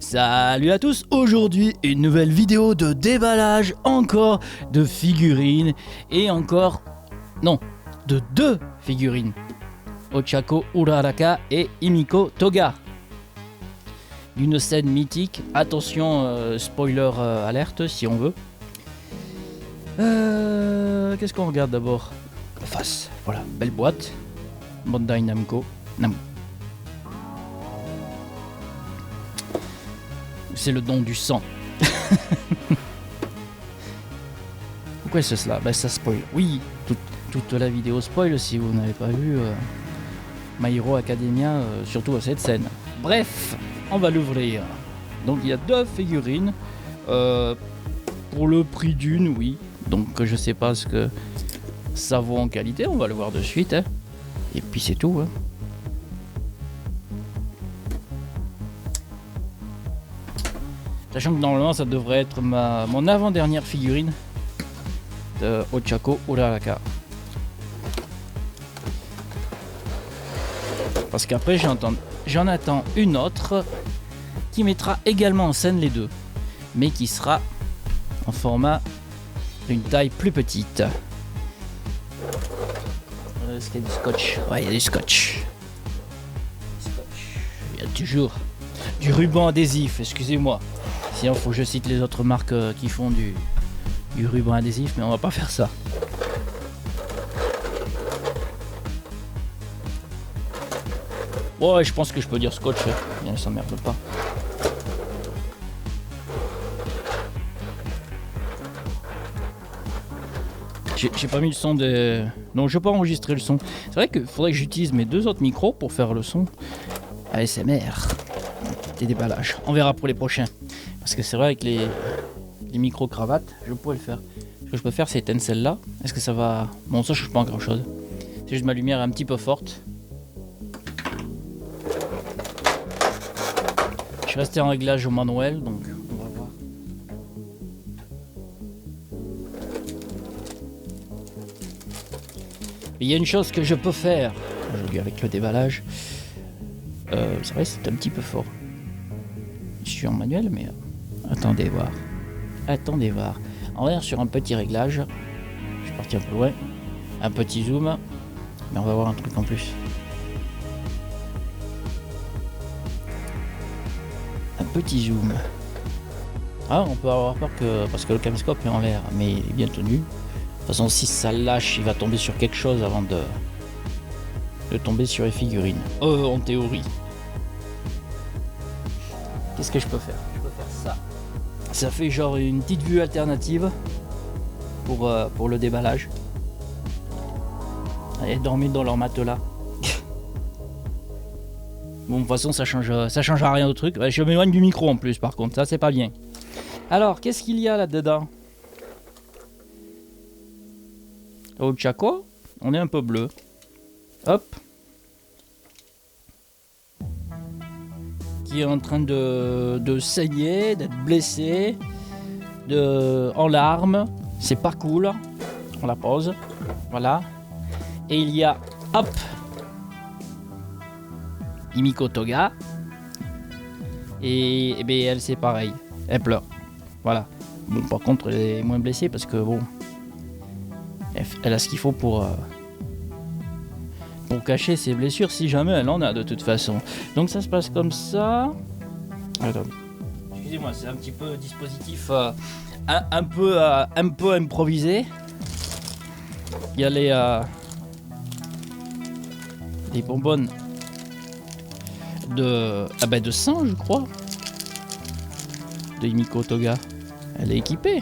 Salut à tous, aujourd'hui une nouvelle vidéo de déballage encore de figurines et encore, non, de deux figurines, Ochako Uraraka et Himiko Toga. D'une scène mythique, attention spoiler alerte si on veut. Qu'est-ce qu'on regarde d'abord? La face, voilà, belle boîte, Bandai Namco. C'est le don du sang. Pourquoi c'est cela? Ben ça spoil. Oui, toute la vidéo spoil si vous n'avez pas vu My Hero Academia, surtout à cette scène. Bref, on va l'ouvrir. Donc il y a deux figurines. Pour le prix d'une, oui. Donc je sais pas ce que ça vaut en qualité, on va le voir de suite. Hein. Et puis c'est tout. Hein. Sachant que normalement ça devrait être mon avant-dernière figurine de Ochako Uraraka. Parce qu'après j'en attends une autre qui mettra également en scène les deux. Mais qui sera en format d'une taille plus petite. Est-ce qu'il y a du scotch? Ouais, il y a du scotch. Il y a toujours du ruban adhésif, excusez-moi. Sinon, faut que je cite les autres marques qui font du ruban adhésif, mais on va pas faire ça. Ouais, je pense que je peux dire scotch, hein. Ça s'emmerde pas. J'ai pas mis le son de... Non, je vais pas enregistrer le son. C'est vrai qu'il faudrait que j'utilise mes deux autres micros pour faire le son ASMR des déballages. On verra pour les prochains. Parce que c'est vrai avec les micros cravates, je pourrais le faire. Ce que je peux faire, c'est éteindre celle-là. Est-ce que ça va... Bon, ça change pas grand chose. C'est juste ma lumière est un petit peu forte. Je suis resté en réglage au manuel, donc on va voir. Il y a une chose que je peux faire aujourd'hui avec le déballage. C'est vrai, c'est un petit peu fort. Je suis en manuel, mais attendez voir. On va sur un petit réglage. Je suis parti un peu loin. Un petit zoom. Mais on va voir un truc en plus. Un petit zoom. Ah, on peut avoir peur parce que le caméscope est en l'air, mais il est bien tenu. De toute façon, si ça lâche, il va tomber sur quelque chose avant de tomber sur les figurines. En théorie. Qu'est-ce que je peux faire? Je peux faire ça. Ça fait genre une petite vue alternative pour le déballage. Allez, dormir dans leur matelas. Bon, de toute façon, ça change à rien au truc. Ouais, je m'éloigne du micro en plus, par contre, ça c'est pas bien. Alors, qu'est-ce qu'il y a là-dedans? Ochako, on est un peu bleu. Hop. Qui est en train de saigner, d'être blessé, en larmes. C'est pas cool. On la pose. Voilà. Et il y a, hop, Himiko Toga. Et bien elle c'est pareil. Elle pleure. Voilà. Bon, par contre elle est moins blessée parce que bon, elle a ce qu'il faut pour cacher ses blessures si jamais elle en a de toute façon. Donc ça se passe comme ça. Attendez. Excusez-moi, c'est un petit peu dispositif un peu improvisé. Il y a les bonbonnes de sang, je crois. De Himiko Toga. Elle est équipée.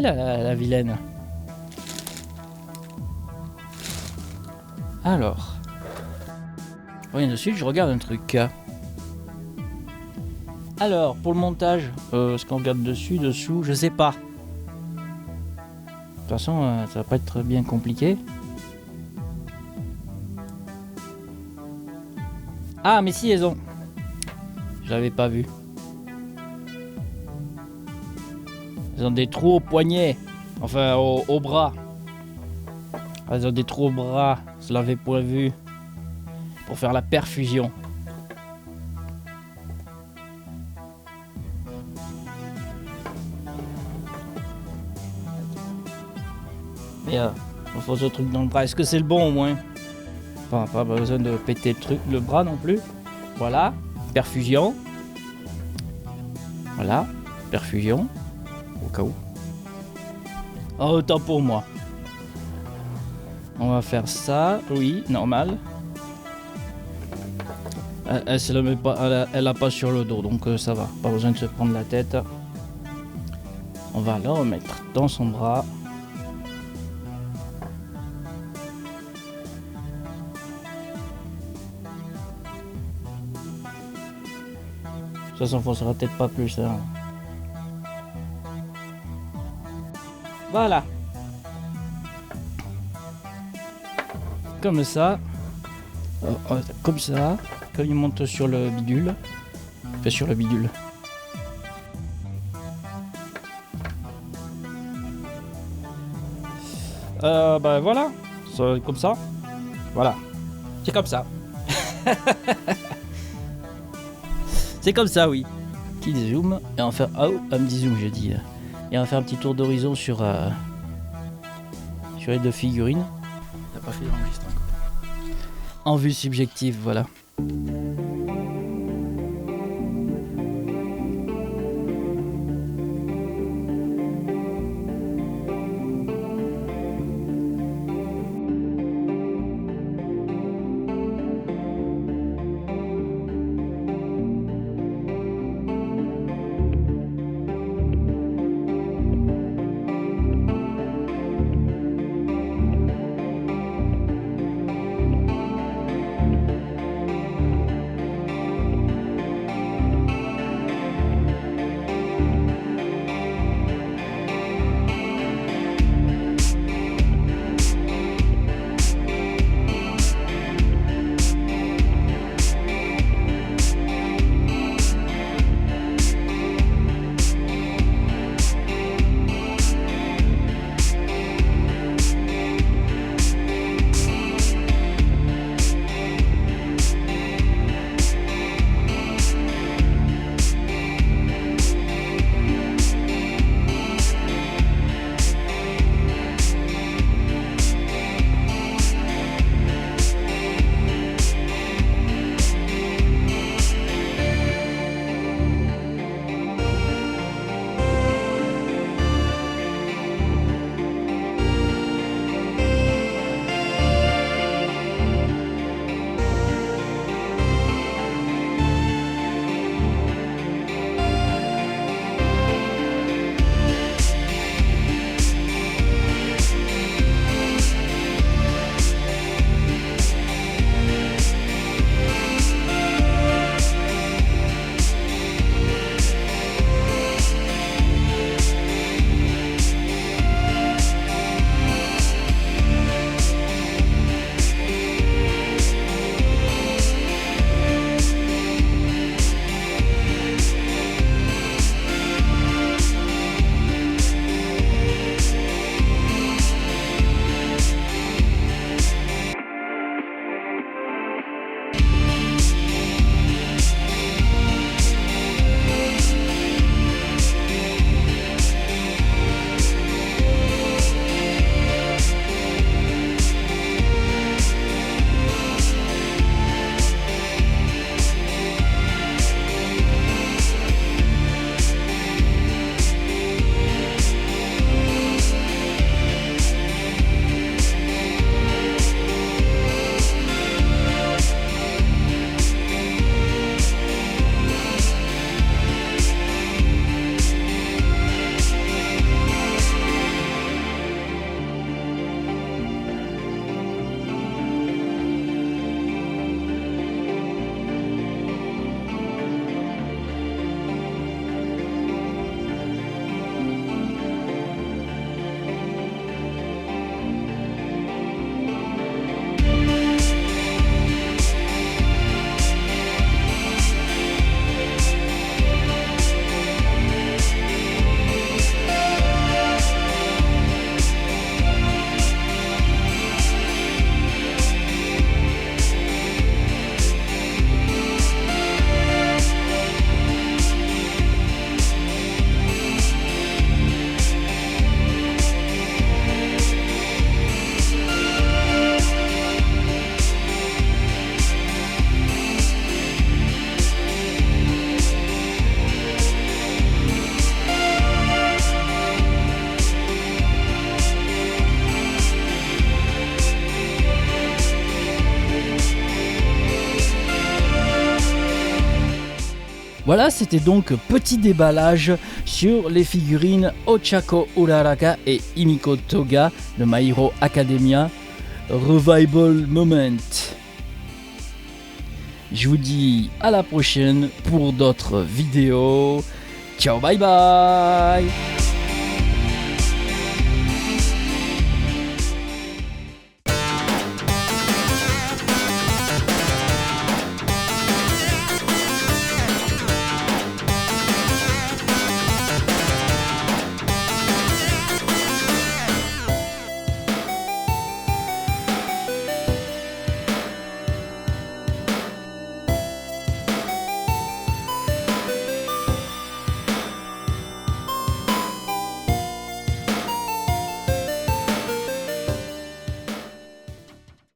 La vilaine. Alors, rien de suite, je regarde un truc. Alors, pour le montage, ce qu'on regarde dessus, dessous, je sais pas. De toute façon, ça va pas être bien compliqué. Ah, mais si, elles ont. Je l'avais pas vu. Elles ont des trous au poignet. Enfin, au bras. Elles ont des trous au bras. Je l'avais prévu pour faire la perfusion. Mais on fait ce truc dans le bras. Est-ce que c'est le bon au moins? Pas besoin de péter le bras non plus. Voilà, perfusion. Voilà, perfusion. Au cas où. Oh, autant pour moi. On va faire ça, oui, normal. Elle se le met pas, elle a pas sur le dos, donc ça va. Pas besoin de se prendre la tête. On va le remettre dans son bras. Ça s'enfoncera peut-être pas plus. Hein. Voilà. Comme ça. Comme ça. Quand il monte sur le bidule. Enfin, sur le bidule. Bah voilà. Comme ça. Voilà. C'est comme ça. C'est comme ça, oui. Petit zoom. Et on va faire. Oh, un petit zoom, j'ai dit. Et on va faire un petit tour d'horizon sur les deux figurines. T'as pas fait l'enregistrement encore. En vue subjective, voilà. Voilà, c'était donc petit déballage sur les figurines Ochako Uraraka et Himiko Toga de My Hero Academia Revival Moment. Je vous dis à la prochaine pour d'autres vidéos. Ciao, bye bye.